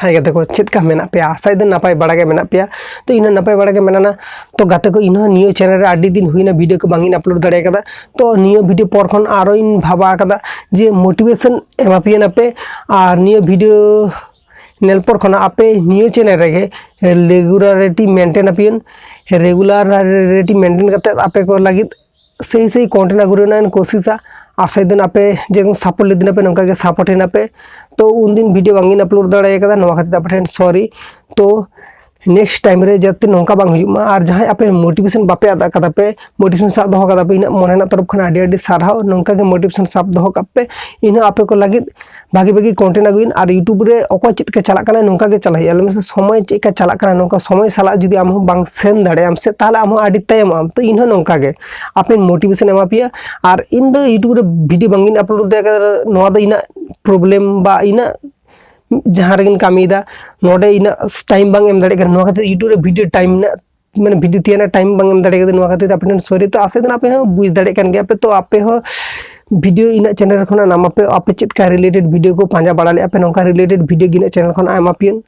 हाय गाते को चेक का मेना पे आशा दिन नपाय बड़ा के मेना पे तो इन नपाय बड़ा के मेना तो गाते को इन नियो चैनल रे आडी दिन हुईना वीडियो को बांगिन अपलोड दाड़े कदा तो नियो वीडियो पर खन आरो इन भाबा कदा जे मोटिवेशन एमा पियन पे और नियो वीडियो नेल पर खना आपे नियो चैनल रे रेगुलरिटी मेंटेन अपियन रेगुलरिटी मेंटेन करते आपे को लगी सही सही कंटेंट अगुरना कोशिशा आशा दिन आपे जे सपोर्ट लेदिन पे नौका के सपोर्ट हेना पे तो उन दिन वीडियो बांगिन अपलोड दाड़े कदा नोवा खातिर आपे ठेन सॉरी तो नेक्स्ट टाइम रे जाते नौका बांग हुयुमा और जहां आपे मोटिवेशन बापे आदा कदा पे मोटिवेशन साब दोहो कदा पे इन मनना तरफ खना आडी आडी सारहाव नौका के मोटिवेशन साब दोहो कपे इन आपे को लगी भागी भागी कंटेंट अगुइन और यूट्यूब रे अको चित के चला कना नौका के चला आलम से समय चिका चला कना नौका समय साला जुदी आम बांग सेन दाड़े आम से ताले आम आडी तायम आम तो इन नौका के आपे मोटिवेशन एमा पिया और इन द यूट्यूब रे वीडियो बांगिन अपलोड दे नोवा द इन प्रॉब्लम बा इन जहाँ रेगिन कामीदा नोडे इन टाइम बांग एम दाड़े कर नोवा खातिर यूट्यूब रे वीडियो टाइम ना मैंने वीडियो तियाना टाइम बांग एम दाड़े कर नोवा खातिर आपन सॉरी तो आसे दिन आपे हो बुझ दाड़े कान गया पे तो आपे हो वीडियो इन चैनल खना नाम आपे चित का रिलेटेड वीडियो को पांजा बड़ा ले आपे नोका रिलेटेड वीडियो गिना चैनल खना एम आपियन